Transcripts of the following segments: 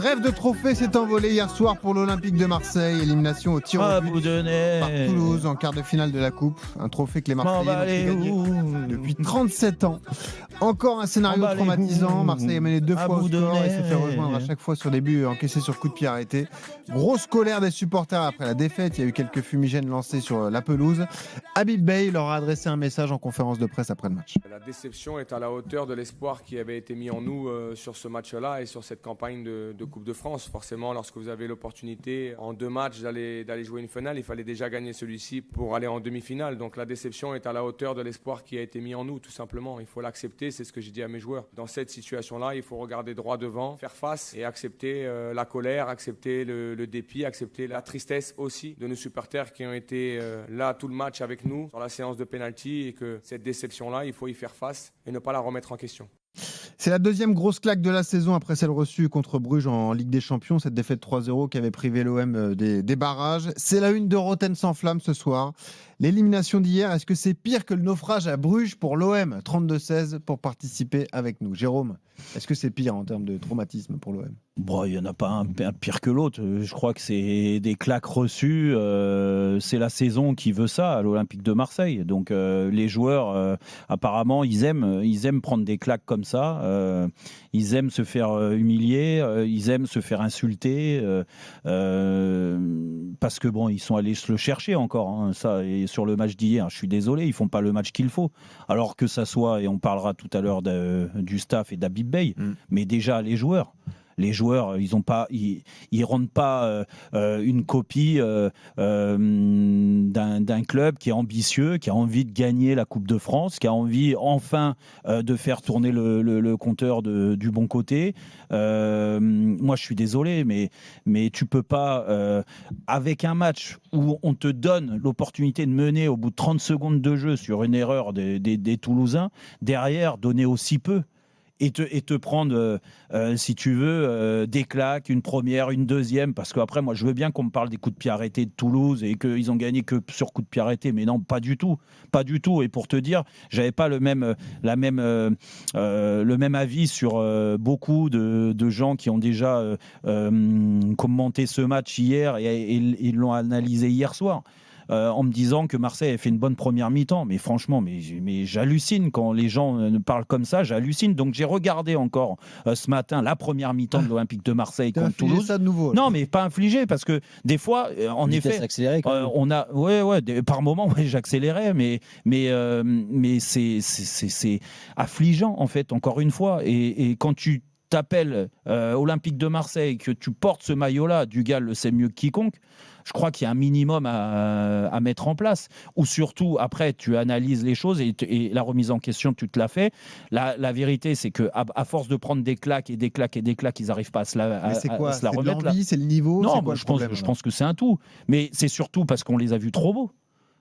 rêve de trophée s'est envolé hier soir pour l'Olympique de Marseille. Élimination au tir au but par Toulouse en quart de finale de la Coupe. Un trophée que les Marseillais n'ont plus gagné depuis 37 ans. Encore un scénario traumatisant. Marseille a mené 2 fois au score et s'est fait rejoindre à chaque fois sur des buts encaissés sur coup de pied arrêté. Grosse colère des supporters après la défaite. Il y a eu quelques fumigènes lancés sur la pelouse. Habib Beye leur a adressé un message en conférence de presse après le match. La déception est à la hauteur de l'espoir qui avait été mis en nous sur ce match-là et sur cette campagne de Coupe de France. Forcément, lorsque vous avez l'opportunité en 2 matchs d'aller jouer une finale, il fallait déjà gagner celui-ci pour aller en demi-finale. Donc la déception est à la hauteur de l'espoir qui a été mis en nous, tout simplement. Il faut l'accepter, c'est ce que j'ai dit à mes joueurs. Dans cette situation-là, il faut regarder droit devant, faire face et accepter la colère, accepter le dépit, accepter la tristesse aussi de nos supporters qui ont été là tout le match avec nous sur la séance de pénalty et que cette déception-là, il faut y faire face et ne pas la remettre en question. C'est la deuxième grosse claque de la saison après celle reçue contre Bruges en Ligue des Champions, cette défaite 3-0 qui avait privé l'OM des barrages. C'est la une de Roten sans flamme ce soir. L'élimination d'hier, est-ce que c'est pire que le naufrage à Bruges pour l'OM ? 32-16 pour participer avec nous. Jérôme, est-ce que c'est pire en termes de traumatisme pour l'OM ? Bon, il n'y en a pas un pire que l'autre. Je crois que c'est des claques reçues. C'est la saison qui veut ça à l'Olympique de Marseille. Donc les joueurs, apparemment, ils aiment prendre des claques comme ça. Ils aiment se faire humilier. Ils aiment se faire insulter. Parce que bon, ils sont allés se le chercher encore. Hein, ça, et sur le match d'hier, je suis désolé, ils font pas le match qu'il faut. Alors que ça soit, et on parlera tout à l'heure du staff et d'Habib Beye, mais déjà les joueurs. Les joueurs, ils rendent pas une copie d'un club qui est ambitieux, qui a envie de gagner la Coupe de France, qui a envie enfin de faire tourner le compteur du bon côté. Moi, je suis désolé, mais tu peux pas, avec un match où on te donne l'opportunité de mener au bout de 30 secondes de jeu sur une erreur des Toulousains, derrière, donner aussi peu. Et te prendre, si tu veux, des claques, une première, une deuxième, parce qu'après, moi, je veux bien qu'on me parle des coups de pied arrêtés de Toulouse et qu'ils ont gagné que sur coups de pied arrêtés, mais non, pas du tout. Et pour te dire, j'avais pas le même avis sur beaucoup de gens qui ont déjà commenté ce match hier et ils l'ont analysé hier soir. En me disant que Marseille a fait une bonne première mi-temps. Mais franchement, mais j'hallucine quand les gens parlent comme ça, j'hallucine. Donc j'ai regardé encore ce matin la première mi-temps de l'Olympique de Marseille contre Toulouse. Ça de nouveau, non, mais pas infligé, parce que des fois, en effet, accélérée, on a, par moment, j'accélérais, mais c'est affligeant en fait. Encore une fois, et quand tu t'appelles Olympique de Marseille, que tu portes ce maillot-là, Dugal le sait mieux que quiconque, je crois qu'il y a un minimum à mettre en place. Ou surtout, après, tu analyses les choses et la remise en question, tu te la fais. La vérité, c'est qu'à force de prendre des claques, ils n'arrivent pas à se la remettre. L'envie, c'est le niveau. Non, je pense que c'est un tout. Mais c'est surtout parce qu'on les a vus trop beaux.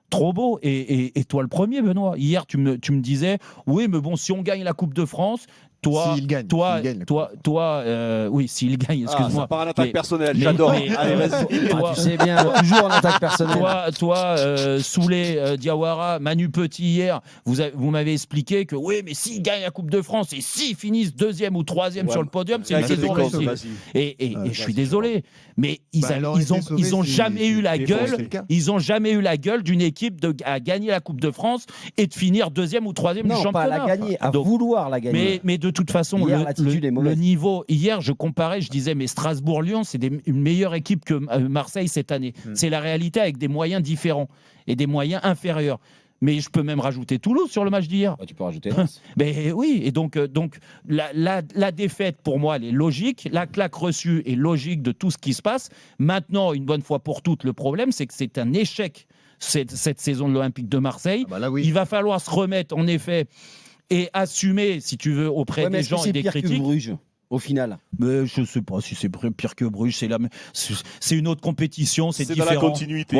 Trop beau, et toi le premier, Benoît. Hier, tu me disais, oui, mais bon, si on gagne la Coupe de France, toi, s'il gagne, oui, s'il gagne, excuse-moi. Ça part en attaque personnelle, j'adore. Allez, vas-y. Tu sais bien, toujours en attaque personnelle. Toi, Souley, Diawara, Manu Petit hier, vous m'avez expliqué que oui, mais s'ils gagnent la Coupe de France et s'ils finissent 2e ou 3e sur le podium, c'est une saison réussie. Et je suis désolé, mais ils ont jamais eu la gueule. Ils ont jamais eu la gueule d'une équipe à gagner la Coupe de France et de finir 2e ou 3e du championnat. Non, pas à la gagner, à vouloir la gagner. Mais de toute façon, le niveau, hier, je comparais, je disais, mais Strasbourg-Lyon, c'est une meilleure équipe que Marseille cette année. C'est la réalité avec des moyens différents et des moyens inférieurs. Mais je peux même rajouter Toulouse sur le match d'hier. Tu peux rajouter Nice. Mais oui, et donc la défaite, pour moi, elle est logique. La claque reçue est logique de tout ce qui se passe. Maintenant, une bonne fois pour toutes, le problème, c'est que c'est un échec, cette saison de l'Olympique de Marseille. Oui. Il va falloir se remettre, en effet, et assumer, si tu veux, auprès des gens et des critiques. C'est pire que Bruges, au final. Mais je ne sais pas si c'est pire que Bruges. C'est une autre compétition, c'est différent. C'est dans la continuité.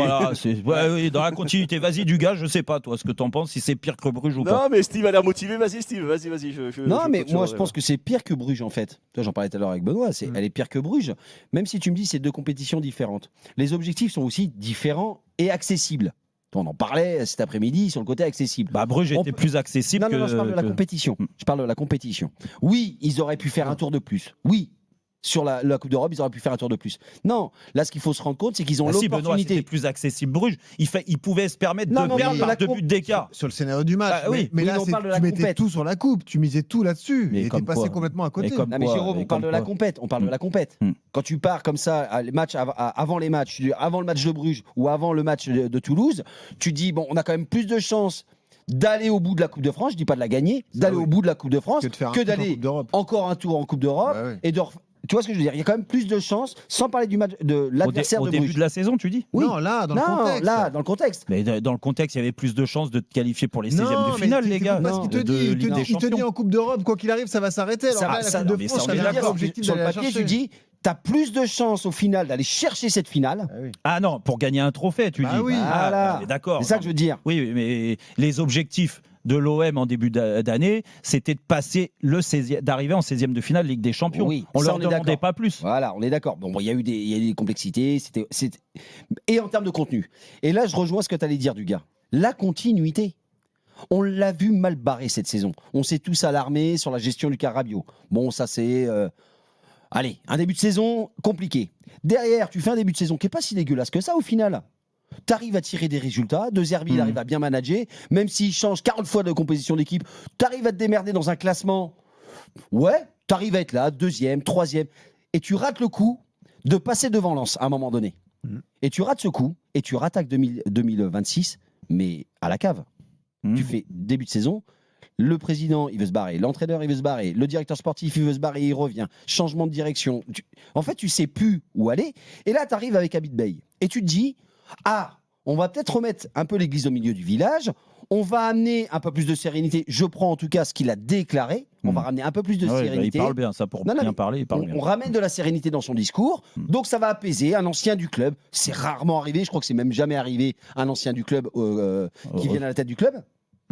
Voilà, oui, dans la continuité. Vas-y, Dugas, je ne sais pas, toi, ce que tu en penses, si c'est pire que Bruges ou pas. Non, mais Steve a l'air motivé. Vas-y, Steve, vas-y. Moi, je pense que c'est pire que Bruges, en fait. Toi, j'en parlais tout à l'heure avec Benoît. Elle est pire que Bruges. Même si tu me dis c'est 2 compétitions différentes. Les objectifs sont aussi différents et accessibles. On en parlait cet après-midi sur le côté accessible. Bruges était plus accessible Non, je parle de la compétition. Je parle de la compétition. Oui, ils auraient pu faire un tour de plus. Oui. sur la Coupe d'Europe, ils auraient pu faire un tour de plus. Non, là, ce qu'il faut se rendre compte, c'est qu'ils ont Si Benoît, l'opportunité. c'était plus accessible Bruges. Il pouvait se permettre Non, de mais perdre la par 2 coupe- buts d'écart. Sur le scénario du match. Ah, oui. Mais Oui, là, on parle de la tu mettais compète. tout sur la coupe. Tu misais tout là-dessus. Mais Et t'es comme passé quoi. complètement à côté. Et comme Non mais quoi, Jérôme, et on parle comme de la quoi. compète. On parle de la compète. Quand tu pars comme ça, les matchs avant les matchs, avant le match de Bruges ou avant le match de Toulouse, tu dis bon, on a quand même plus de chances d'aller au bout de la Coupe de France. Je dis pas de la gagner, d'aller oui. au bout de la Coupe de France Que de faire un que truc en d'aller Coupe d'Europe. encore un tour en Coupe d'Europe Bah ouais. et de. Tu vois ce que je veux dire? Il y a quand même plus de chances, sans parler du match de l'adversaire Au de début Bruges. de la saison, tu dis Oui. Non, là, dans le Non, contexte. là, dans le contexte. Mais dans le contexte, il y avait plus de chances de te qualifier pour les 16e Non, de mais finale, c'est les gars. pas ce qu'il te de dit. Il te Ligue des dit, il te dit Champions. en Coupe d'Europe, quoi qu'il arrive, ça va s'arrêter. Alors Ça là, va- la ça- Coupe non, de mais France, ça, on ça est n'a pas d'accord. l'objectif Sur d'aller le la papier, chercher. tu dis, tu as plus de chances au final d'aller chercher cette finale. Ah non, pour gagner un trophée, tu Bah dis. oui. Voilà. mais d'accord. C'est ça que je veux dire. Oui, mais les objectifs de l'OM en début d'année, c'était de passer d'arriver en 16e de finale Ligue des Champions. Oui, on ça, leur on est demandait d'accord. pas plus. Voilà, on est d'accord. Bon, il y a eu des complexités. Et en termes de contenu. Et là, je rejoins ce que tu allais dire, du gars. La continuité. On l'a vu mal barré cette saison. On s'est tous alarmés sur la gestion du Carabio. Bon, ça c'est... Allez, un début de saison compliqué. Derrière, tu fais un début de saison qui n'est pas si dégueulasse que ça au final. Tu arrives à tirer des résultats. De Zerbi, il arrive à bien manager. Même s'il change 40 fois de composition d'équipe, tu arrives à te démerder dans un classement. Ouais, tu arrives à être là, 2e, 3e. Et tu rates le coup de passer devant Lens à un moment donné. Et tu rates ce coup et tu rattaques 2026, mais à la cave. Tu fais début de saison. Le président, il veut se barrer. L'entraîneur, il veut se barrer. Le directeur sportif, il veut se barrer. Il revient. Changement de direction. En fait, tu sais plus où aller. Et là, tu arrives avec Abid Bey. Et tu te dis, ah, on va peut-être remettre un peu l'église au milieu du village. On va amener un peu plus de sérénité. Je prends en tout cas ce qu'il a déclaré. On va ramener un peu plus de sérénité. Il parle bien, ça pour Non, bien mais parler. Il parle bien. on ramène de la sérénité dans son discours. Donc ça va apaiser un ancien du club. C'est rarement arrivé. Je crois que c'est même jamais arrivé un ancien du club qui vienne à la tête du club.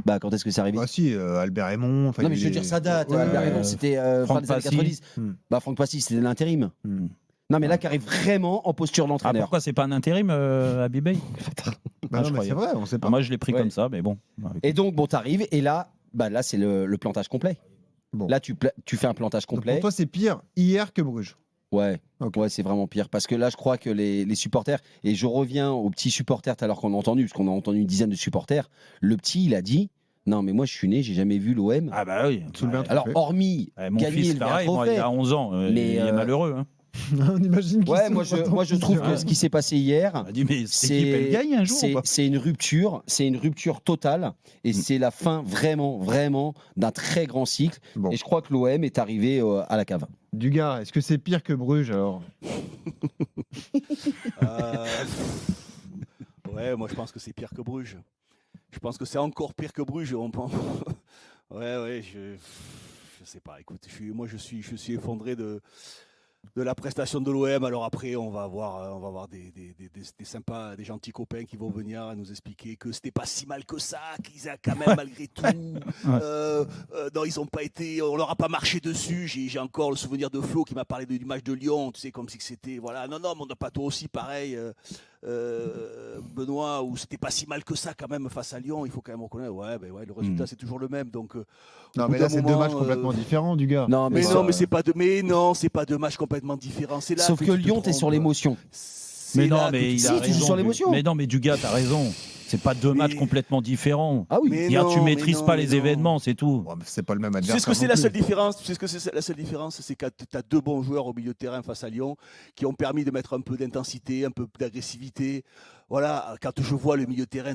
Bah, quand est-ce que c'est arrivé? Bah si, Albert Raymond. Non, mais je veux dire, ça date. Ouais, Albert Raymond, c'était fin Franck des années Passy. 90. Bah, Franck Passy, c'était l'intérim. Non, mais là, qui arrive vraiment en posture Ah, d'entraîneur. pourquoi c'est pas un intérim, Abibey Bah non, je mais croyais. c'est vrai, on sait pas. Moi, je l'ai pris Ouais. comme ça, mais bon. Et donc, bon, t'arrives, et là, là c'est le plantage complet. Bon. Là, tu fais un plantage Donc, complet. pour toi, c'est pire hier que Bruges. Ouais, Ok. ouais, c'est vraiment pire. Parce que là, je crois que les supporters, et je reviens aux petits supporters tout à l'heure qu'on a entendu, parce qu'on a entendu une dizaine de supporters, le petit, il a dit, non, mais moi, je suis né, j'ai jamais vu l'OM. Ah bah oui. Soulever un Alors, trophée. hormis Mon gagner fils, le pareil, moi, il trophée. a 11 ans. Mais, il est malheureux. Hein. On imagine qu'il Ouais, se moi passe je en trouve que plusieurs. ce qui s'est passé hier, On a dit, mais cette équipe, elle gagne un jour ou pas c'est une rupture totale, et c'est la fin vraiment, vraiment d'un très grand cycle. Bon. Et je crois que l'OM est arrivé à la cave. Dugas, est-ce que c'est pire que Bruges alors? Ouais, moi je pense que c'est pire que Bruges. Je pense que c'est encore pire que Bruges. Ouais, je sais pas. Écoute, je suis effondré de la prestation de l'OM. Alors après, on va avoir des sympas, des gentils copains qui vont venir nous expliquer que c'était pas si mal que ça, qu'ils a quand même malgré tout. Non, ils ont pas été, on leur a pas marché dessus. J'ai encore le souvenir de Flo qui m'a parlé du match de Lyon. Tu sais, comme si c'était voilà. Non, mais on n'a pas toi aussi pareil. Benoît, où c'était pas si mal que ça quand même face à Lyon, il faut quand même reconnaître. Ouais, le résultat c'est toujours le même. Donc, Non, mais là, c'est deux matchs complètement différents, Dugas. Non, mais ça- non, mais c'est pas deux matchs complètement différents. C'est là Sauf que tu te Lyon, t'es trompes. sur l'émotion. C'est Mais là non, que mais tu- il Si, a tu joues raison. sur l'émotion. Mais non, mais Dugas, t'as raison. C'est pas deux Mais- matchs complètement différents. Ah oui. Mais Hier, non, tu mais maîtrises non, pas mais les non. événements, c'est tout. Bon, mais c'est pas le même Tu sais adversaire. ce que c'est non la plus. seule différence Tu sais ce que c'est la seule différence, c'est que tu as deux bons joueurs au milieu de terrain face à Lyon qui ont permis de mettre un peu d'intensité, un peu d'agressivité. Voilà, quand je vois le milieu de terrain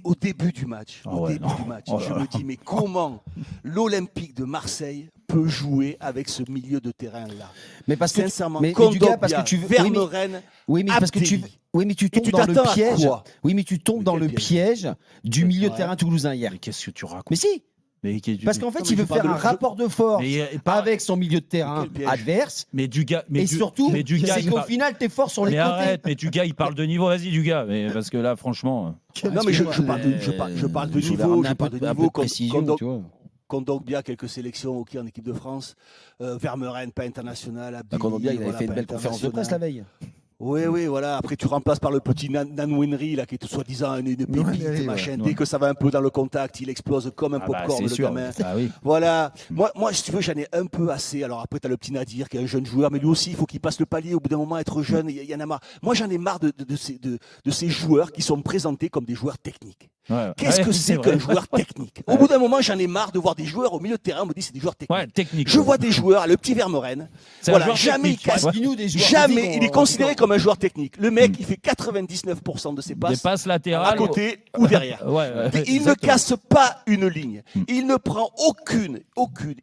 au début du match, Ah ouais, non. Oh je là me là. dis mais comment l'Olympique de Marseille peut jouer avec ce milieu de terrain là? Mais parce que Sincèrement, mais Dugas, Kondogbia, parce que tu veux- Vermeuren, oui, mais parce que tu Abdelli. oui, mais tu Et tombes tu dans le t'attends à piège. quoi? Oui, mais tu tombes Mais dans quel le piège du milieu de Ouais. terrain toulousain hier. Mais qu'est-ce que tu racontes? Mais si, Mais parce qu'en fait, Non, mais il veut je parle faire de un le- rapport de force Mais, pas- avec son milieu de terrain quel piège? adverse. mais Dugas, Et surtout, mais Dugas, c'est il qu'au parle- final, t'es fort sur les mais côtés. arrête, mais Dugas, il parle de niveau. Vas-y, Dugas, mais parce que là, franchement. Non, mais je parle de niveau, je parle de niveau. précision, tu vois. Kondogbia, quelques sélections OK en équipe de France. Vermeuren, pas international. Abdelli, Kondogbia, il avait voilà, fait une pas belle conférence de presse la international. veille. Oui, voilà. Après, tu remplaces par le petit Nanouenry, là, qui est soi-disant une pépite, machin. Dès que ça va un peu dans le contact, il explose comme un popcorn, le gamin. Oui. Voilà. Moi, si tu veux, j'en ai un peu assez. Alors après, tu as le petit Nadir, qui est un jeune joueur, mais lui aussi, il faut qu'il passe le palier. Au bout d'un moment, être jeune, il y en a marre. Moi, j'en ai marre de ces joueurs qui sont présentés comme des joueurs techniques. Qu'est-ce que c'est qu'un joueur technique? Au bout d'un moment, j'en ai marre de voir des joueurs au milieu de terrain, on me dit c'est des joueurs techniques. Je vois des joueurs, le petit Vermeuren, voilà, jamais il casse, jamais il est considéré comme un joueur technique. Le mec, il fait 99% de ses passes, des passes latérales à côté ou derrière. Il ne casse pas une ligne. Il ne prend aucune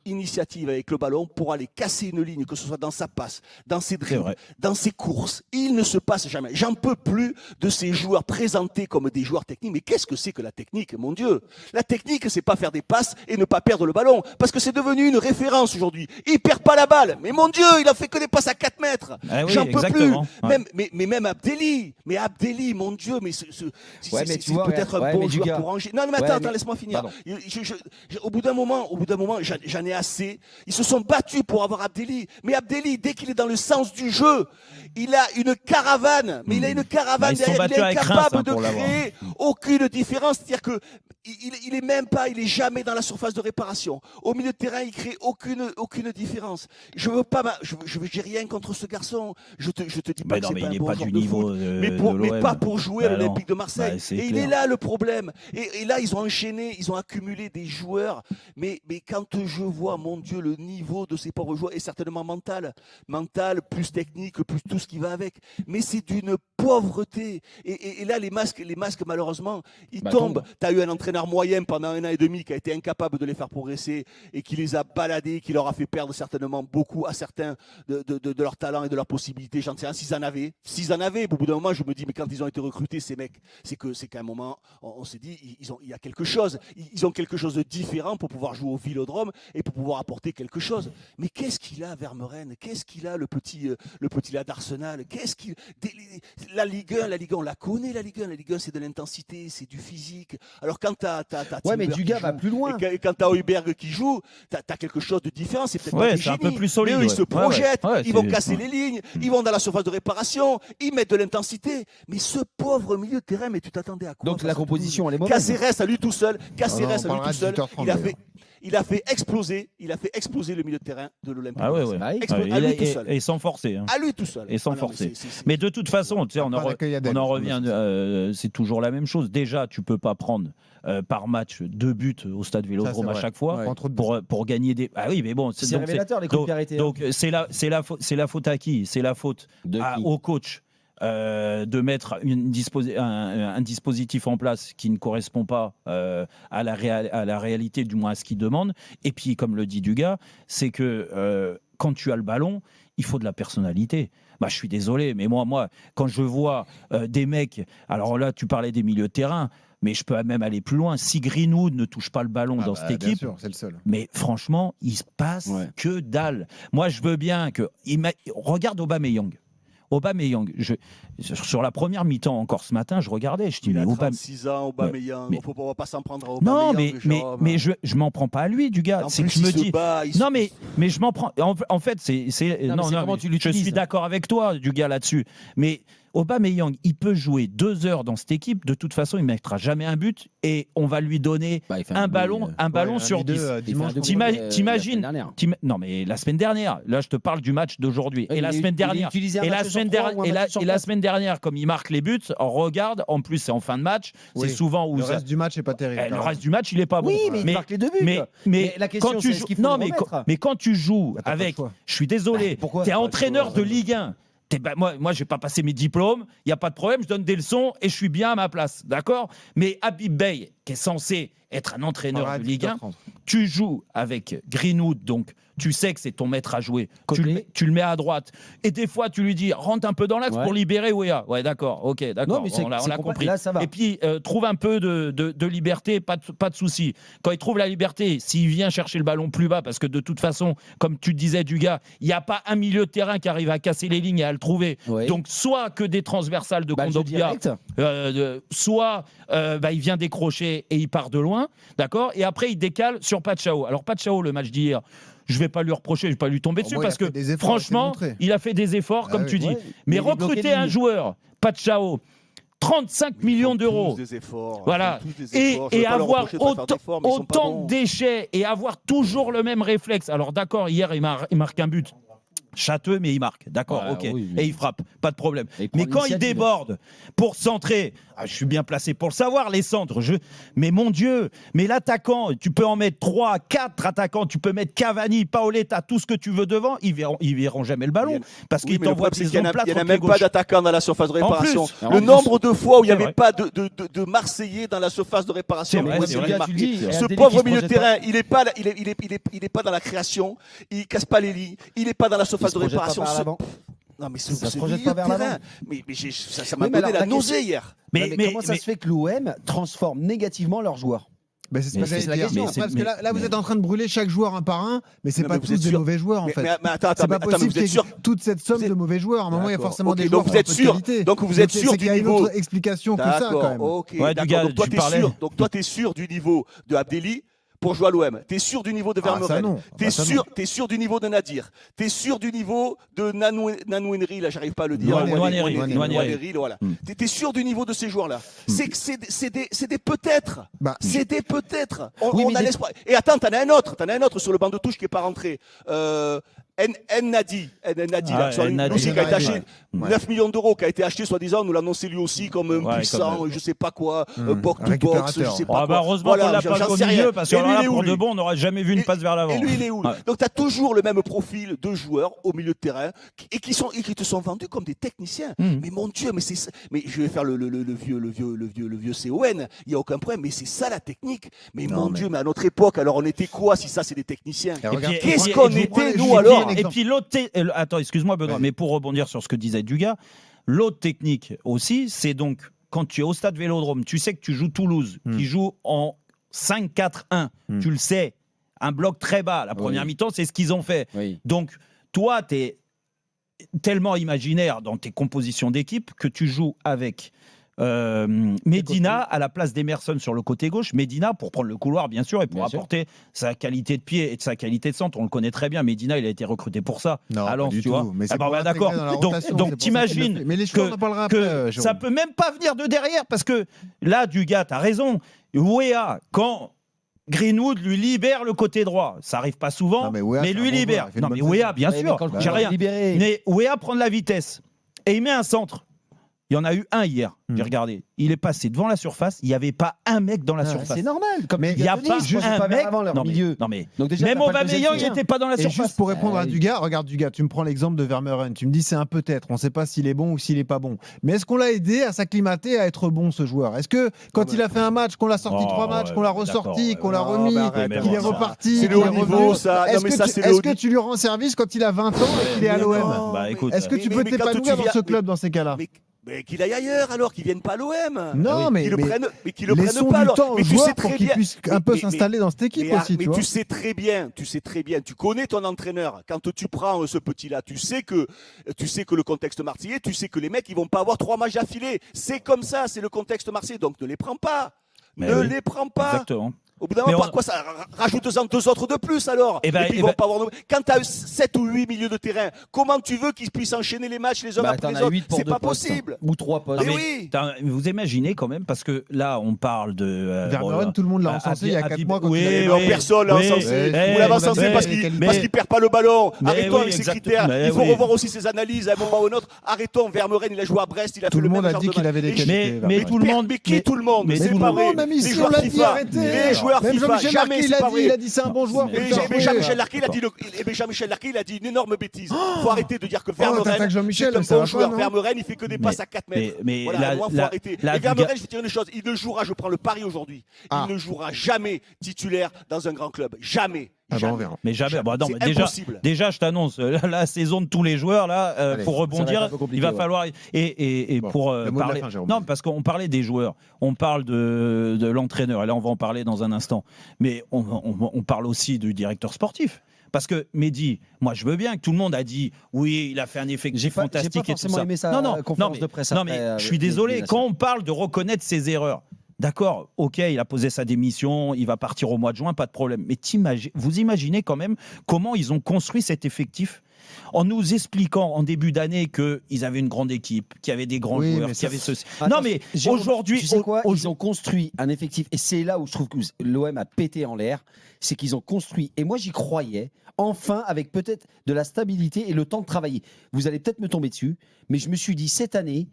initiative avec le ballon pour aller casser une ligne, que ce soit dans sa passe, dans ses dribbles, dans ses courses. Il ne se passe jamais. J'en peux plus de ces joueurs présentés comme des joueurs techniques. Mais qu'est-ce que c'est que la technique, mon Dieu? La technique, c'est pas faire des passes et ne pas perdre le ballon, parce que c'est devenu une référence aujourd'hui. Il perd pas la balle, mais mon Dieu, il a fait que des passes à 4 mètres. J'en peux plus. Même Abdelli, mon Dieu, mais c'est peut-être un bon joueur pour ranger. Non, mais attends, laisse-moi finir. Au bout d'un moment, j'en ai assez. Ils se sont battus pour avoir Abdelli, mais Abdelli, dès qu'il est dans le sens du jeu, il a une caravane, mais il a une caravane derrière, il est incapable de créer aucune différence. C'est-à-dire que il est même pas, il est jamais dans la surface de réparation. Au milieu de terrain, il crée aucune différence. Je veux pas, j'ai rien contre ce garçon. Je te dis pas que c'est pas un bon joueur de foot, mais pas pour jouer à l'Olympique de Marseille. Et il est là le problème. Et là, ils ont enchaîné, ils ont accumulé des joueurs. Mais quand je vois, mon Dieu, le niveau de ces pauvres joueurs est certainement mental, plus technique, plus tout ce qui va avec. Mais c'est d'une pauvreté. Et là, les masques, malheureusement, ils tombent. Tu as eu un entraîneur moyen pendant 1 an et demi qui a été incapable de les faire progresser et qui les a baladés, qui leur a fait perdre certainement beaucoup à certains de leur talent et de leurs possibilités. J'en sais rien, s'ils en avaient. Au bout d'un moment, je me dis, mais quand ils ont été recrutés, ces mecs, c'est qu'à un moment, on s'est dit, il y a quelque chose. Ils ont quelque chose de différent pour pouvoir jouer au Vélodrome et pour pouvoir apporter quelque chose. Mais qu'est-ce qu'il a, Vermeuren? Qu'est-ce qu'il a, le petit là d'Arsenal? La Ligue 1, on la connaît, la Ligue 1. La Ligue 1, c'est de l'intensité, c'est du physique. Alors quand t'as mais Dugas va plus loin. Et quand t'as Heuberg qui joue, t'as quelque chose de différent. C'est peut-être pas des génies, un peu plus solide. Mais eux, ils se projettent, ils vont casser les lignes, ils vont dans la surface de réparation, ils mettent de l'intensité. Mais ce pauvre milieu de terrain, mais tu t'attendais à quoi? Donc la composition, elle est mauvaise. Caceres à lui tout seul, il a fait exploser le milieu de terrain de l'Olympique. À lui tout seul. Et sans forcer. À lui tout seul. Et sans forcer. Mais de toute façon, tu sais, on en revient. C'est toujours la même chose. Déjà, tu peux pas prendre par match 2 buts au stade Vélodrome à chaque fois pour gagner des. Ah oui, mais bon, c'est révélateur les coups de vérité. Donc c'est la faute à qui? C'est la faute au coach. De mettre un dispositif en place qui ne correspond pas à la réalité, du moins à ce qu'il demande. Et puis, comme le dit Dugas, c'est que quand tu as le ballon, il faut de la personnalité. Je suis désolé, mais moi quand je vois des mecs, alors là, tu parlais des milieux de terrain, mais je peux même aller plus loin. Si Greenwood ne touche pas le ballon dans cette équipe, sûr, c'est le seul. Mais franchement, il se passe que dalle. Moi, je veux bien que... Regarde Aubameyang, sur la première mi-temps encore ce matin, je regardais, je dis, il a 36 ans, Aubameyang, il ne faut pas s'en prendre à Aubameyang. Non, mais je m'en prends pas à lui, du gars. C'est que je me dis, mais je m'en prends. En fait, je suis d'accord avec toi, du gars là-dessus. Mais Aubameyang, il peut jouer 2 heures dans cette équipe. De toute façon, il ne mettra jamais un but et on va lui donner un ballon sur 10. T'imagines? Non, mais la semaine dernière. Là, je te parle du match d'aujourd'hui. Et la semaine dernière, comme il marque les buts, on regarde. En plus, c'est en fin de match. C'est souvent où le reste du match n'est pas terrible. Le reste du match, il n'est pas bon. Oui, mais il marque les 2 buts. Mais la question, c'est est-ce qu'il faut le remettre ? Mais quand tu joues avec, je suis désolé, t'es entraîneur de Ligue 1. Moi, je vais pas passer mes diplômes, il n'y a pas de problème, je donne des leçons et je suis bien à ma place, d'accord ? Mais Habib Beye, qui est censé être un entraîneur de Ligue 1, tu joues avec Greenwood, donc tu sais que c'est ton maître à jouer, tu le mets à droite, et des fois tu lui dis rentre un peu dans l'axe pour libérer Ouéa. Ouais, d'accord, on l'a compris. Là, ça va. Et puis trouve un peu de liberté, pas de souci. Quand il trouve la liberté, s'il vient chercher le ballon plus bas, parce que de toute façon, comme tu disais du gars, il n'y a pas un milieu de terrain qui arrive à casser les lignes et à le trouver. Oui. Donc soit que des transversales de Kondogbia, soit il vient décrocher et il part de loin, d'accord ? Et après il décale sur Pachao. Alors Pachao, le match d'hier, je vais pas lui reprocher, je vais pas lui tomber dessus, Moi, parce il a que fait des efforts, franchement, il a fait des efforts, comme tu dis. Ouais, Mais il est bloqué recruter de un nuit. joueur, Pachao, 35 millions d'euros. Voilà. Et avoir autant de déchets et avoir toujours le même réflexe. Alors d'accord, hier, il marque un but. Châteux, mais il marque. D'accord, Ouais, ok. oui, mais- Et il frappe, pas de problème. Et il prend Mais quand il l'initiative. déborde pour centrer, je suis bien placé pour le savoir, les centres. Mais mon Dieu, mais l'attaquant, tu peux en mettre 3, 4 attaquants, tu peux mettre Cavani, Paoletta, tout ce que tu veux devant, ils verront jamais le ballon parce qu'ils t'envoient des zones plates. Il n'y en a même pas d'attaquant dans la surface de réparation. plus. Le nombre de fois où il n'y C'est avait vrai. pas de Marseillais dans la surface de réparation. C'est vrai, où c'est il vrai. est Tu marqué. le dis, et Ce Adélie pauvre qui se milieu de projette terrain, il n'est pas dans la création, il casse pas les lits, il n'est pas dans la surface de réparation. Non, mais Ça se ce projette milieu pas de vers terrain, l'avant. ça m'a Oui, mais donné alors, la la nausée hier. Mais comment ça se fait que l'OM transforme négativement leurs joueurs? Ben, c'est ce Mais que c'est j'allais la dire. question. Parce que Mais- là, vous êtes en train de brûler chaque joueur un par un, mais c'est Non, pas mais vous tous êtes des sûr. mauvais joueurs en Mais fait. attends, C'est pas mais possible vous êtes qu'il y sûr ait toute cette somme Vous êtes- de mauvais joueurs. À un moment, il y a D'accord. forcément Ok, des donc joueurs vous qui ont êtes un peu de sûr. qualité. Donc vous êtes c'est- sûr c'est du qu'il y a une niveau. autre explication que ça quand D'accord, même. ok. Ouais, d'accord. Dugas, Donc toi, tu t'es parlais. sûr. Donc toi, t'es sûr du niveau de Abdelli pour jouer à l'OM. T'es sûr du niveau de Ah, ça Vermeuren. non. T'es Ça, sûr, t'es sûr du niveau de Nadir. T'es sûr du niveau de Nanouenri. Là, j'arrive pas à le dire. Nwaneri, Nwaneri, voilà. T'es sûr du niveau de ces joueurs-là. C'est que c'est des peut-être. Bah, C'est des peut-être. Oui, On mais a l'espoir. Et attends, t'en as un autre sur le banc de touche qui est pas rentré. Nadi, Ah, lui Nadi. aussi qui a été acheté Ouais. 9 millions d'euros, qui a été acheté soi-disant, on nous l'annonçait lui aussi comme un Ouais, puissant, comme, je sais pas quoi, un box to box, récupérateur. je sais Oh, pas bah, quoi. heureusement qu'on l'a pas j'en au sais milieu, rien. parce Et que lui, il là, est où, pour lui de bon, on n'aurait jamais vu une passe vers l'avant. Et lui, il est où Ouais. Donc tu as toujours le même profil de joueurs au milieu de terrain et qui te sont vendus comme des techniciens. Mais mon Dieu, mais je vais faire le vieux CON, il n'y a aucun problème, mais c'est ça la technique. Mais Non, mon mais- Dieu, mais à notre époque, alors on était quoi si ça c'est des techniciens Et regarde, qu'est-ce et qu'on je vous prends- était, je nous, vous alors dis un Et exemple. puis l'autre. Attends, excuse-moi, Benoît, Vas-y. mais pour rebondir sur ce que disait Dugas, l'autre technique aussi, c'est donc quand tu es au stade Vélodrome, tu sais que tu joues Toulouse, qui joue en 5-4-1. Tu le sais, un bloc très bas. La première mi-temps, c'est ce qu'ils ont fait. Oui. Donc, toi, tu es tellement imaginaire dans tes compositions d'équipe que tu joues avec Medina à la place d'Emerson sur le côté gauche. Medina pour prendre le couloir, bien sûr, et pour Bien sûr. apporter sa qualité de pied et de sa qualité de centre. On le connaît très bien. Medina, il a été recruté pour ça Non, à pas Lens, du tu vois. tout. Mais c'est Ah bah, pour bah, l'intégrer d'accord. dans la rotation, c'est Donc, pour ça qu'il le t'imagines fait. Mais les choix, on en parlera que après, ça Jérôme. peut même pas venir de derrière parce que là, Dugas, t'as raison. Wea, quand Greenwood lui libère le côté droit, ça arrive pas souvent, Non, mais Wea, mais c'est un lui bon libère. joueur, il fait une Non, mais bonne Wea, saison. bien Ouais, mais sûr, quand le j'ai ballon est rien. libéré. Mais Wea prend de la vitesse et il met un centre. Il y en a eu un hier, j'ai regardé. Il est passé devant la surface, il n'y avait pas un mec dans la Ah, surface. c'est normal. Comme Mais Il n'y a pas juste un pas vers mec. l'avant, leur Non, mais- milieu. non, mais Donc déjà, même t'as pas le deuxième Aubameyang, il soutien. n'était pas dans la Et surface. juste pour répondre Ah à oui. Dugas, regarde Dugas, tu me prends l'exemple de Vermeuren. Tu me dis c'est un peut-être, on ne sait pas s'il est bon ou s'il n'est pas bon. Mais est-ce qu'on l'a aidé à s'acclimater à être bon ce joueur? Est-ce que quand il a fait un match, qu'on l'a sorti Oh, 3 matchs, ouais, qu'on l'a d'accord, ressorti, ouais, qu'on l'a ouais. remis, Non, mais arrête, qu'il est ça. reparti, C'est qu'il le est haut niveau, revenu, ça. Non, est-ce mais que ça, tu- c'est le est-ce haut que niveau. tu lui rends service quand il a 20 ans et qu'il est à Mais l'OM? non, Bah, écoute, Est-ce que tu peux mais quand tu t'épanouir dans viens- ce club dans ces cas-là? Mais qu'il aille ailleurs alors, qu'il vienne pas à l'OM. Non, mais Qu'ils le prennent, mais qu'ils le prennent laissons pas du alors. temps aux Mais tu sais joueurs pour très qu'ils bien. puissent un peu Mais- s'installer dans cette équipe aussi, mais tu vois. tu sais très bien, tu connais ton entraîneur. Quand tu prends ce petit-là, tu sais que le contexte marseillais, tu sais que les mecs ils vont pas avoir 3 matchs d'affilée. C'est comme ça, c'est le contexte marseillais. Donc ne les prends pas, Mais oui, les prends pas. Exactement. Au bout d'un Mais moment, on- par quoi ça rajoute-en 2 autres de plus alors. Eh ben, puis ils vont pas avoir. Quand tu as 7 ou 8 milieux de terrain, comment tu veux qu'ils puissent enchaîner les matchs les uns Bah, après t'en les as autres 8 pour C'est 2 pas postes. possible. Ou 3 postes. Mais mais oui. Vous imaginez quand même, parce que là, on parle de. Vermeuren, tout le monde l'a encensé il y a 4 mois quand oui, il avait- Mais personne l'a encensé. oui, Vous l'avez oui, encensé mais- parce mais- qu'il perd pas le ballon. Mais Arrêtons oui, avec ces exact- critères. mais Il faut oui. revoir aussi ses analyses à un moment ou à un autre. Arrêtons. Vermeuren, il a joué à Brest, il a Tout fait le le monde même a genre dit de qu'il match. avait des Et qualités. mais tout le monde. Mais qui tout le monde mais C'est tout le pas monde, vrai. même ici, Les on joueurs l'a dit, FIFA, arrêtez. les joueurs Même FIFA, Jean-Michel jamais Larquet, c'est pas il a vrai. dit c'est un bon joueur. Mais- faut le Et faire jouer. Jean-Michel Larquet, il a dit une énorme bêtise. Faut arrêter de dire que Vermeuren, t'attaques Jean-Michel, c'est un ça bon va pas, joueur. non Vermeuren, il fait que des passes à 4 mètres. mais Voilà, là- moi, faut là- arrêter. là, Et Vermeuren, Dugas- je vais te dire une chose, il ne jouera, je prends le pari aujourd'hui, Ah. il ne jouera jamais titulaire dans un grand club. Jamais. Ah bah, on Jamais. verra. Mais jamais. Bon, non, C'est mais déjà, impossible. déjà, je t'annonce, la saison de tous les joueurs, là, Allez, pour ça va être rebondir, un peu compliqué, il va ouais. falloir. Et Bon, pour le mot de la parler. fin, Jérôme. Non, parce qu'on parlait des joueurs, on parle de l'entraîneur, et là, on va en parler dans un instant. Mais on parle aussi du directeur sportif. Parce que Mehdi, moi je veux bien que tout le monde a dit oui, il a fait un effectif J'ai pas fantastique et tout forcément ça. aimé sa non, conférence mais, de presse non, après, mais je avec suis désolé, Mehdi quand on parle de reconnaître ses erreurs, D'accord, ok, il a posé sa démission, il va partir au mois de juin, pas de problème. Mais vous imaginez quand même comment ils ont construit cet effectif en nous expliquant en début d'année qu'ils avaient une grande équipe, qu'il y avait des grands joueurs, qu'il y avait ceci. Attends, mais Jérôme, aujourd'hui... Tu sais quoi, ils ont construit un effectif, et c'est là où je trouve que l'OM a pété en l'air, c'est qu'ils ont construit, et moi j'y croyais, enfin avec peut-être de la stabilité et le temps de travailler. Vous allez peut-être me tomber dessus, mais je me suis dit, cette année...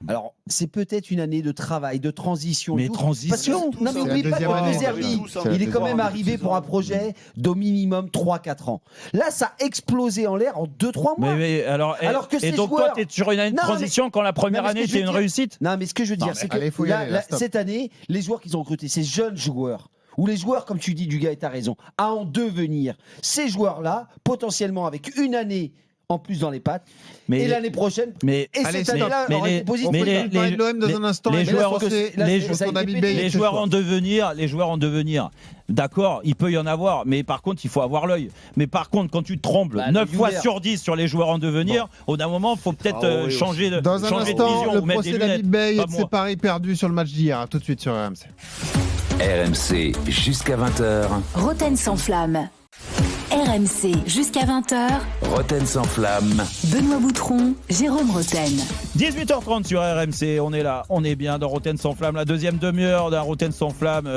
Alors, c'est peut-être une année de travail, de transition. Mais transition Non, mais n'oublie pas que Deserbi, il est quand même arrivé pour un projet d'au minimum 3-4 ans. Là, ça a explosé en l'air en 2-3 mois. Alors que ces donc joueurs... toi, tu es sur une année de transition quand la première année, c'est une réussite. Non, mais ce que je veux dire, c'est que cette année, les joueurs qu'ils ont recrutés, ces jeunes joueurs, ou les joueurs, comme tu dis, du gars, et tu as raison, à en devenir, ces joueurs-là, potentiellement avec une année en plus dans les pattes, et l'année prochaine, et cette année-là aurait été positive. Mais de l'OM dans un instant. Les joueurs en devenir, d'accord, il peut y en avoir, mais par contre, il faut avoir l'œil. Mais par contre, quand tu te trompes 9 fois sur 10 sur les joueurs en devenir, au d'un moment, il faut peut-être changer de vision. Dans un instant, le ou mettre procès des d'Habib Beye et de Pas ses paris perdus sur le match d'hier. À tout de suite sur RMC. RMC jusqu'à 20h. Roten sans flamme. RMC jusqu'à 20h. Roten sans flamme. Benoît Boutron, Jérôme Roten. 18h30 sur RMC, on est là, on est bien dans Roten sans flamme, la deuxième demi-heure d'un Roten sans flamme,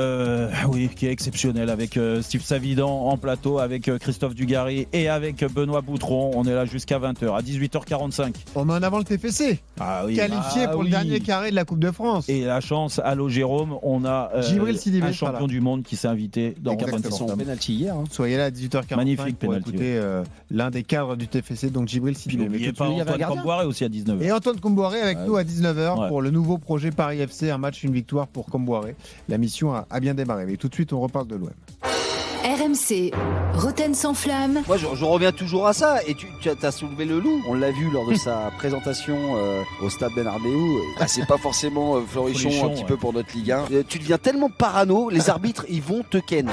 oui, qui est exceptionnel avec Steve Savidan en plateau, avec Christophe Dugarry et avec Benoît Boutron. On est là jusqu'à 20h, à 18h45. On met en avant le TFC, qualifié pour le dernier carré de la Coupe de France. Et la chance, allô Jérôme, on a un champion du monde qui s'est invité dans Roten sans flamme. Penalty hier. Soyez là à 18h45 Magnifique pour penalty, écouter l'un des cadres du TFC, donc Djibril Sidibé. N'oubliez pas Antoine Camboiré aussi à 19h. Et Antoine Camboiré avec nous à 19h pour le nouveau projet Paris FC, un match, une victoire pour Camboiré. La mission a bien démarré. Mais tout de suite, on reparle de l'OM. RMC, Roten sans flamme. Moi, je reviens toujours à ça. Et tu as soulevé le loup. On l'a vu lors de sa présentation au stade Bernabéu. C'est pas forcément Florichon un petit peu pour notre Ligue 1. Tu deviens tellement parano, les arbitres, ils vont te ken.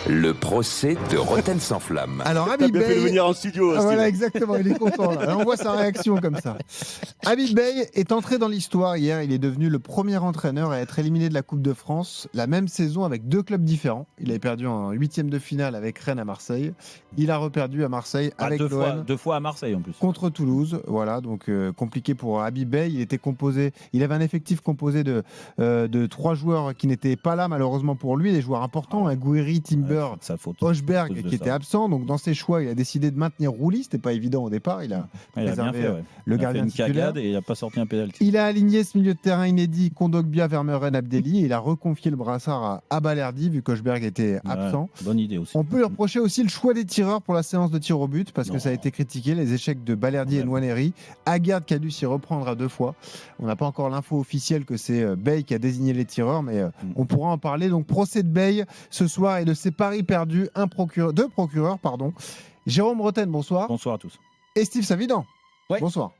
Le procès de Roten sans flamme. Alors, Habib Beye. fait venir en studio. Voilà, exactement. Il est content. Là, on voit sa réaction comme ça. Habib Beye est entré dans l'histoire hier. Il est devenu le premier entraîneur à être éliminé de la Coupe de France la même saison avec 2 clubs différents. Il avait perdu en 8e de finale avec Rennes à Marseille. Il a reperdu à Marseille avec l'OM. 2 fois à Marseille en plus. Contre Toulouse. Voilà, donc compliqué pour Habib Beye. Il avait un effectif composé de 3 joueurs qui n'étaient pas là malheureusement pour lui, des joueurs importants, Gouiri, Timber, Hochberg qui était absent. Donc dans ses choix, il a décidé de maintenir Roulis. C'était pas évident au départ. Il a préservé le gardien titulaire. Et il n'a pas sorti un pénalty. Il a aligné ce milieu de terrain inédit, Kondogbia, Vermeuren, Abdelli. Et il a reconfié le brassard à Balerdi vu qu'Hochberg était absent. Bonne idée aussi. On peut lui reprocher aussi le choix des tireurs pour la séance de tir au but parce que ça a été critiqué, les échecs de Balerdi et Nwaneri. Aguerd qui a dû s'y reprendre à 2 fois. On n'a pas encore l'info officielle que c'est Beye qui a désigné les tireurs, mais on pourra en parler. Donc procès de Beye ce soir et de ses paris perdus, 2 procureurs. Jérôme Roten, bonsoir. Bonsoir à tous. Et Steve Savidan. Bonsoir.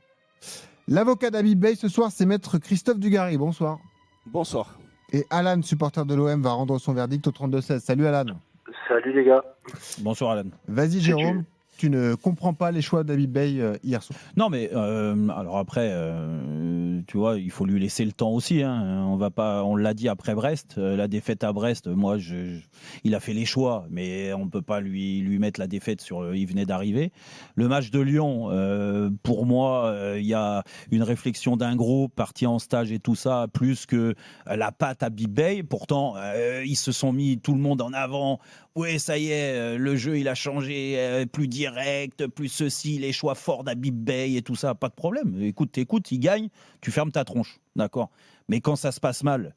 L'avocat d'Habib Beye ce soir, c'est maître Christophe Dugarry. Bonsoir. Bonsoir. Et Alan, supporter de l'OM, va rendre son verdict au 32-16. Salut Alan. Salut les gars. Bonsoir Alan. Vas-y Jérôme. Tu ne comprends pas les choix d'Habib Beye hier soir. Non, mais alors après, tu vois, il faut lui laisser le temps aussi. Hein. On l'a dit après Brest, la défaite à Brest. Moi, il a fait les choix, mais on ne peut pas lui mettre la défaite sur. Il venait d'arriver. Le match de Lyon, pour moi, il y a une réflexion d'un groupe parti en stage et tout ça, plus que la patte Habib Beye. Pourtant, ils se sont mis tout le monde en avant. Oui, ça y est, le jeu il a changé, plus direct, plus ceci, les choix forts d'Habib Beye et tout ça, pas de problème. Écoute, il gagne, tu fermes ta tronche, d'accord. Mais quand ça se passe mal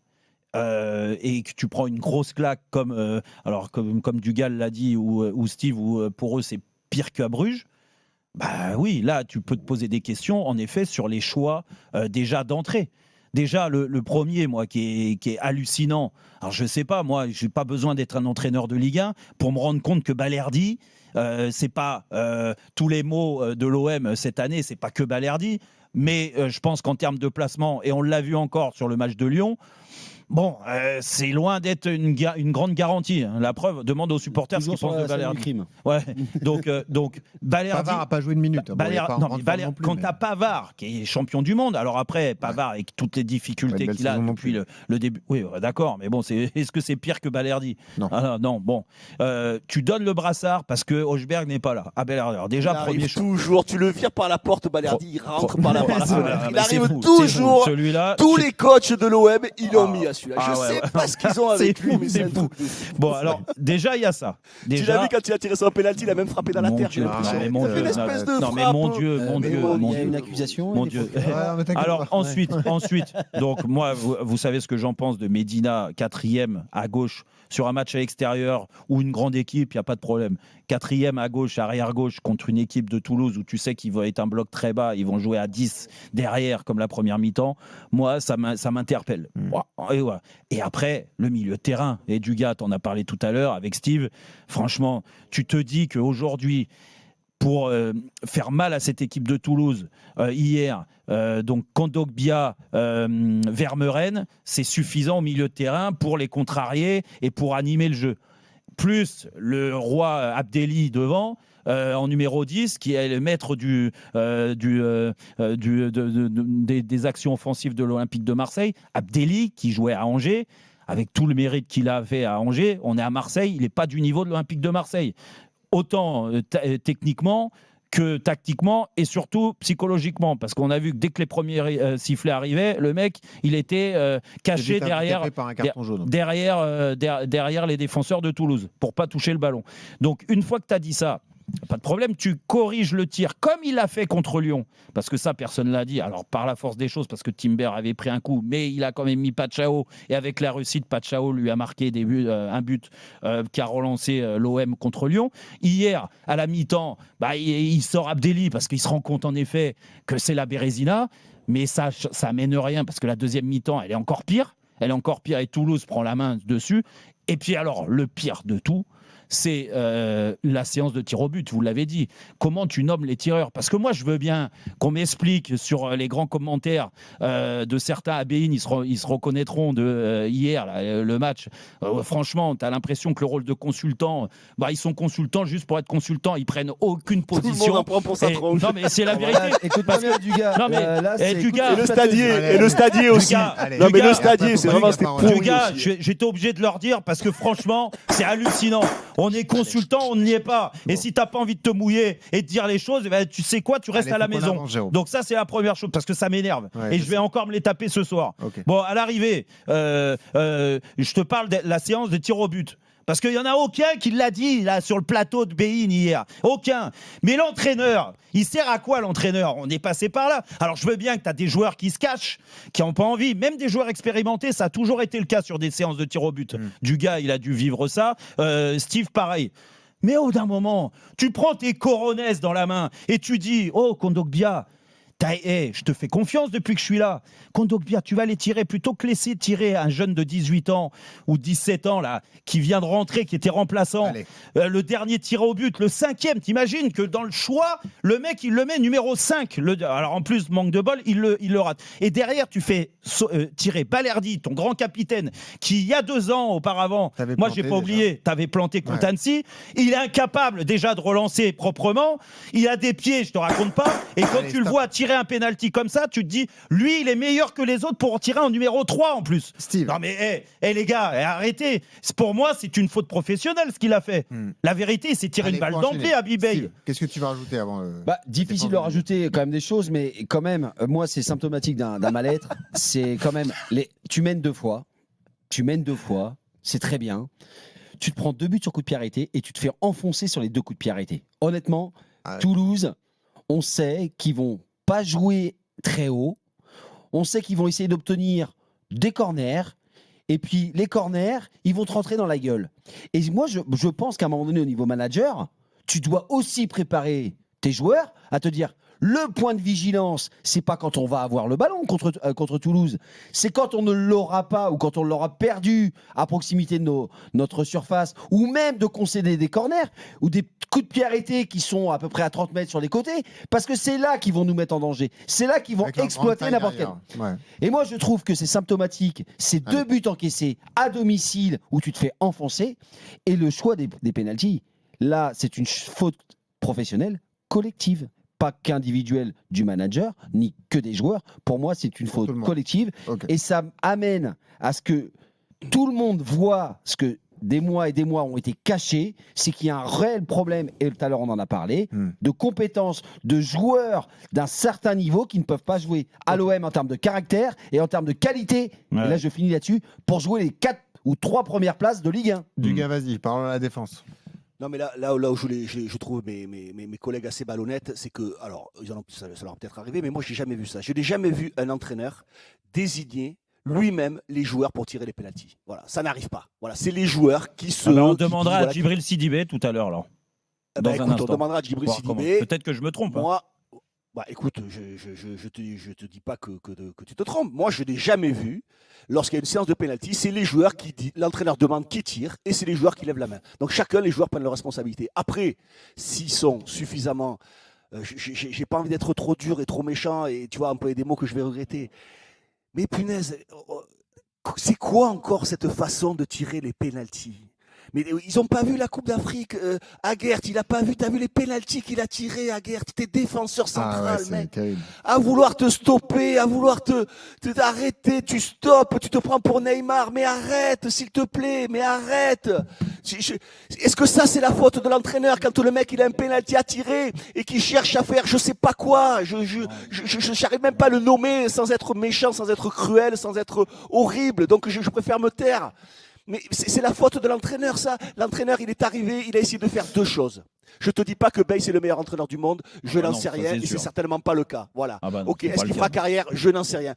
et que tu prends une grosse claque comme Dugal l'a dit ou Steve, ou pour eux c'est pire qu'à Bruges. Bah oui, là tu peux te poser des questions en effet sur les choix déjà d'entrée. Déjà, le premier, moi, qui est hallucinant. Alors, je sais pas, moi, j'ai pas besoin d'être un entraîneur de Ligue 1 pour me rendre compte que Balerdi, c'est pas tous les mots de l'OM cette année, c'est pas que Balerdi. Mais je pense qu'en termes de placement, et on l'a vu encore sur le match de Lyon, Bon, c'est loin d'être une grande garantie. Hein. La preuve, demande aux supporters ce qu'ils pensent de Balerdi. Ouais. Donc Balerdi. Pavard n'a pas joué une minute. Quand t'as Pavard qui est champion du monde, alors après Pavard avec toutes les difficultés qu'il a depuis le début. Oui, d'accord, mais bon, est-ce que c'est pire que Balerdi? Non. Bon, tu donnes le brassard parce que Hochberg n'est pas là. Ah ben alors déjà premier choix. Toujours, tu le vires par la porte, Balerdi, il rentre par la fenêtre. Il arrive toujours. Celui-là, tous les coachs de l'OM, ils l'ont mis à celui-là. Je sais pas ce qu'ils ont avec lui, mais c'est fou. Bon, alors déjà il y a ça. Tu l'as vu quand il a tiré son penalty, il a même frappé dans la terre. Mon Dieu, il y a une accusation. Mon Dieu. Alors ensuite, donc moi, vous savez ce que j'en pense de Medina, 4e à gauche sur un match à l'extérieur ou une grande équipe, il n'y a pas de problème. 4e à gauche, arrière gauche contre une équipe de Toulouse où tu sais qu'ils vont être un bloc très bas, ils vont jouer à 10 derrière comme la première mi-temps. Moi, ça m'interpelle. Et après, le milieu de terrain. Et Dugas, t'en as parlé tout à l'heure avec Steve. Franchement, tu te dis qu'aujourd'hui, pour faire mal à cette équipe de Toulouse hier, donc Kondogbia, Vermeuren, c'est suffisant au milieu de terrain pour les contrarier et pour animer le jeu. Plus le roi Abdelli devant, en numéro 10, qui est le maître des actions offensives de l'Olympique de Marseille. Abdelli, qui jouait à Angers, avec tout le mérite qu'il a fait à Angers, on est à Marseille, il n'est pas du niveau de l'Olympique de Marseille. Autant techniquement que tactiquement et surtout psychologiquement, parce qu'on a vu que dès que les premiers sifflets arrivaient, le mec il était caché derrière les défenseurs de Toulouse pour pas toucher le ballon. Donc une fois que tu as dit ça, pas de problème, tu corriges le tir comme il l'a fait contre Lyon, parce que ça personne l'a dit, alors par la force des choses, parce que Timber avait pris un coup, mais il a quand même mis Pachao, et avec la réussite, Pachao lui a marqué un but qui a relancé l'OM contre Lyon. Hier, à la mi-temps, il sort Abdelli parce qu'il se rend compte en effet que c'est la Bérésina, mais ça mène rien, parce que la deuxième mi-temps, elle est encore pire, et Toulouse prend la main dessus. Et puis alors, le pire de tout, c'est la séance de tir au but, vous l'avez dit. Comment tu nommes les tireurs? Parce que moi, je veux bien qu'on m'explique sur les grands commentaires de certains à Bein, ils se reconnaîtront de hier, le match. Franchement, tu as l'impression que le rôle de consultant, ils sont consultants juste pour être consultants, ils prennent aucune position. Tout le monde en prend pour sa tronche. Non, mais c'est la vérité. Écoute-moi bien, Dugas. Non, mais Dugas. Et le stadier aussi. Non, mais le stadier, c'est vraiment... Dugas, j'étais obligé de leur dire parce que franchement, c'est hallucinant. On est consultant, on n'y est pas. Et si t'as pas envie de te mouiller et de dire les choses, tu sais quoi, tu restes à la maison. Donc ça, c'est la première chose, parce que ça m'énerve. Et je vais encore me les taper ce soir. Okay. Bon, à l'arrivée, je te parle de la séance de tir au but. Parce qu'il n'y en a aucun qui l'a dit là sur le plateau de Bein hier. Aucun. Mais l'entraîneur, il sert à quoi l'entraîneur? On est passé par là. Alors je veux bien que tu as des joueurs qui se cachent, qui n'ont pas envie. Même des joueurs expérimentés, ça a toujours été le cas sur des séances de tir au but. Dugas, il a dû vivre ça. Steve, pareil. Mais au bout d'un moment, tu prends tes coronesses dans la main et tu dis, oh Kondogbia, je te fais confiance depuis que je suis là. Kondogbia, tu vas les tirer plutôt que laisser tirer un jeune de 18 ans ou 17 ans là, qui vient de rentrer, qui était remplaçant. Le dernier tir au but, le 5e, t'imagines que dans le choix, le mec, il le met numéro 5. Alors en plus, manque de bol, il le rate. Et derrière, tu fais tirer Balerdi, ton grand capitaine, qui il y a 2 ans auparavant, moi j'ai pas oublié, t'avais planté contre Annecy. Il est incapable déjà de relancer proprement. Il a des pieds, je te raconte pas. Et quand tu le vois tirer un penalty comme ça, tu te dis, lui, il est meilleur que les autres pour tirer en numéro 3 en plus. Steve. Non mais, les gars, arrêtez. Pour moi, c'est une faute professionnelle ce qu'il a fait. La vérité, c'est tirer une balle d'entrée à Bibey. Qu'est-ce que tu vas rajouter avant difficile de rajouter quand même des choses, mais quand même, moi, c'est symptomatique d'un mal-être. C'est quand même, tu mènes 2 fois, c'est très bien. Tu te prends 2 buts sur coup de pied arrêté et tu te fais enfoncer sur les 2 coups de pied arrêtés. Honnêtement, Toulouse, on sait qu'ils vont pas jouer très haut. On sait qu'ils vont essayer d'obtenir des corners. Et puis, les corners, ils vont te rentrer dans la gueule. Et moi, je pense qu'à un moment donné, au niveau manager, tu dois aussi préparer tes joueurs à te dire, Le point de vigilance, c'est pas quand on va avoir le ballon contre Toulouse, c'est quand on ne l'aura pas ou quand on l'aura perdu à proximité de notre surface, ou même de concéder des corners ou des coups de pied arrêtés qui sont à peu près à 30 mètres sur les côtés, parce que c'est là qu'ils vont nous mettre en danger. C'est là qu'ils vont exploiter n'importe quel. Ouais. Et moi, je trouve que c'est symptomatique. Ces 2 buts encaissés à domicile où tu te fais enfoncer et le choix des pénaltys. Là, c'est une faute professionnelle collective. Pas qu'individuelle du manager, ni que des joueurs. Pour moi, c'est une faute collective. Okay. Et ça amène à ce que tout le monde voit ce que des mois et des mois ont été cachés. C'est qu'il y a un réel problème, et tout à l'heure on en a parlé, de compétences, de joueurs d'un certain niveau qui ne peuvent pas jouer à l'OM en termes de caractère et en termes de qualité. Ouais. Et là, je finis là-dessus, pour jouer les 4 ou 3 premières places de Ligue 1. Dugas, vas-y, parlons à la défense. Non, mais là où je trouve mes collègues assez malhonnêtes, c'est que, alors, ça leur a peut-être arrivé, mais moi, je n'ai jamais vu ça. Je n'ai jamais vu un entraîneur désigner lui-même les joueurs pour tirer les pénaltys. Voilà, ça n'arrive pas. Voilà, c'est les joueurs qui se. On demandera à Djibril Sidibé tout à l'heure, là. Écoute, on demandera à Djibril Sidibé. Peut-être que je me trompe. Moi, écoute, je te dis pas que tu te trompes. Moi, je n'ai jamais vu, lorsqu'il y a une séance de pénalty, c'est les joueurs l'entraîneur demande qui tire et c'est les joueurs qui lèvent la main. Donc chacun, les joueurs prennent leurs responsabilités. Après, s'ils sont suffisamment... j'ai pas envie d'être trop dur et trop méchant et tu vois, employer des mots que je vais regretter. Mais punaise, c'est quoi encore cette façon de tirer les pénaltys ? Mais ils n'ont pas vu la Coupe d'Afrique. Aguert, il n'a pas vu. Tu as vu les pénaltys qu'il a tirés, Aguert. Tu es défenseur central, mec. Terrible. À vouloir te stopper, à vouloir t'arrêter. Tu stoppes, tu te prends pour Neymar. Mais arrête, s'il te plaît. Mais arrête. Est-ce que ça, c'est la faute de l'entraîneur quand le mec, il a un pénalty à tirer et qu'il cherche à faire je sais pas quoi. Je n'arrive même pas à le nommer sans être méchant, sans être cruel, sans être horrible. Donc, je préfère me taire. Mais c'est la faute de l'entraîneur, ça. L'entraîneur, il est arrivé, il a essayé de faire 2 choses. Je te dis pas que Baye c'est le meilleur entraîneur du monde, je n'en sais rien, et c'est certainement pas le cas. Voilà. Non, ok, est-ce qu'il fera carrière? Je n'en sais rien.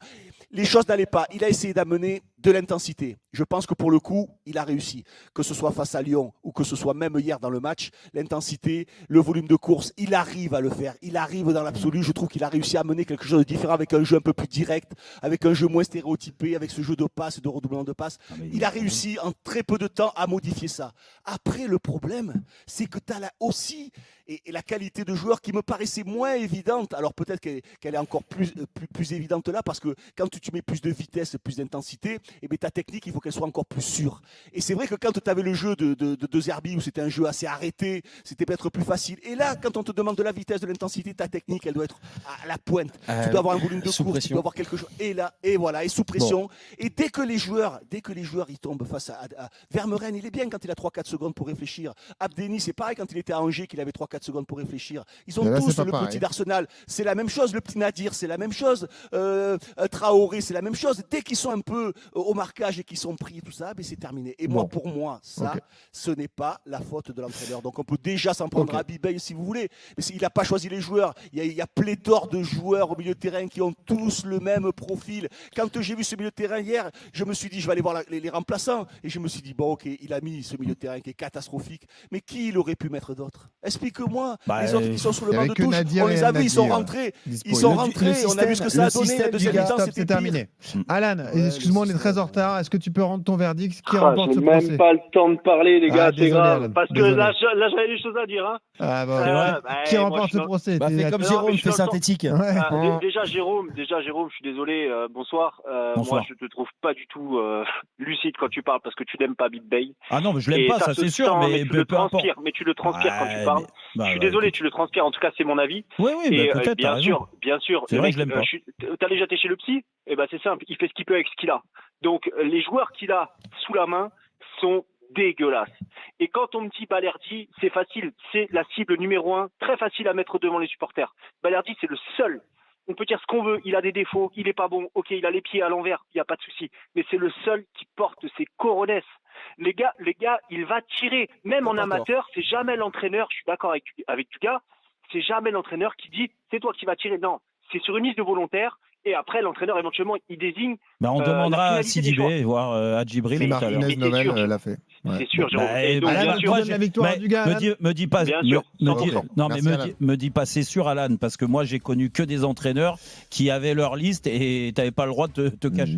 Les choses n'allaient pas. Il a essayé d'amener de l'intensité. Je pense que pour le coup, il a réussi. Que ce soit face à Lyon ou que ce soit même hier dans le match, l'intensité, le volume de course, il arrive à le faire. Il arrive dans l'absolu. Je trouve qu'il a réussi à amener quelque chose de différent avec un jeu un peu plus direct, avec un jeu moins stéréotypé, avec ce jeu de passes, de redoublement de passes. Il a réussi en très peu de temps à modifier ça. Après, le problème, c'est que tu as là aussi et la qualité de joueur qui me paraissait moins évidente. Alors peut-être qu'elle est encore plus évidente là parce que quand tu mets plus de vitesse, plus d'intensité, et bien ta technique, il faut qu'elle soit encore plus sûre. Et c'est vrai que quand tu avais le jeu de Zerbi, où c'était un jeu assez arrêté, c'était peut-être plus facile. Et là, quand on te demande de la vitesse, de l'intensité, ta technique, elle doit être à la pointe. Tu dois avoir un volume de course, tu dois avoir quelque chose. Et là, et voilà, et sous pression. Bon. Et dès que les joueurs ils tombent face à Vermeuren, il est bien quand il a 3-4 secondes pour réfléchir. Abdeni, c'est pareil quand il était à Angers, qu'il avait 3-4 secondes pour réfléchir. Ils ont tous le petit d'Arsenal. C'est la même chose. Le petit Nadir, c'est la même chose. Traoré, c'est la même chose. Dès qu'ils sont un peu au marquage et qu'ils sont pris, tout ça, ben c'est terminé. Et moi, pour moi, ça, ce n'est pas la faute de l'entraîneur. Donc on peut déjà s'en prendre à Bibey si vous voulez. Mais il n'a pas choisi les joueurs. Il y a pléthore de joueurs au milieu de terrain qui ont tous le même profil. Quand j'ai vu ce milieu de terrain hier, je me suis dit, je vais aller voir les remplaçants. Et je me suis dit, bon, ok, il a mis ce milieu de terrain qui est catastrophique. Mais qui il aurait pu mettre d'autres? Explique-moi. Les autres qui sont sur le banc de touche, on les a vus, ils sont rentrés. Ils sont rentrés, on a vu ce que ça a donné. La deuxième mi-temps, c'était terminé. Alan, excuse-moi, on est très en retard. Est-ce que tu peux rendre ton verdict? Qui remporte ce procès? J'ai même pas le temps de parler, les gars, c'est grave. Parce que là, j'avais des choses à dire. Hein. Qui remporte ce procès? Fais comme Jérôme, fais synthétique. Déjà, Jérôme, je suis désolé, bonsoir. Moi, je te trouve pas du tout lucide quand tu parles parce que tu n'aimes pas Bibey. Ah non, mais je l'aime pas, ça c'est sûr. Mais tu le transpires quand tu parles. Je suis désolé, tu le transpires. En tout cas, c'est mon avis. Oui, peut-être. Bien sûr. C'est vrai que je l'aime pas. T'as déjà été chez le psy? Eh ben, c'est simple. Il fait ce qu'il peut avec ce qu'il a. Donc, les joueurs qu'il a sous la main sont dégueulasses. Et quand on me dit Balerdi, c'est facile. C'est la cible numéro 1, très facile à mettre devant les supporters. Balerdi, c'est le seul. On peut dire ce qu'on veut. Il a des défauts. Il est pas bon. Ok, il a les pieds à l'envers. Il n'y a pas de souci. Mais c'est le seul qui porte ses coronesses. Les gars, il va tirer. Même en amateur, c'est jamais l'entraîneur. Je suis d'accord avec Dugas. C'est jamais l'entraîneur qui dit c'est toi qui vas tirer. Non. C'est sur une liste de volontaires. Et après, l'entraîneur, éventuellement, il désigne. On demandera à Sidibé, voire à Djibril tout à l'heure. Martinez Novel l'a fait. C'est sûr, Jérôme. La victoire du gars. Me dis pas, me dis pas c'est sûr, Alan, parce que moi j'ai connu que des entraîneurs qui avaient leur liste et t'avais pas le droit de te cacher.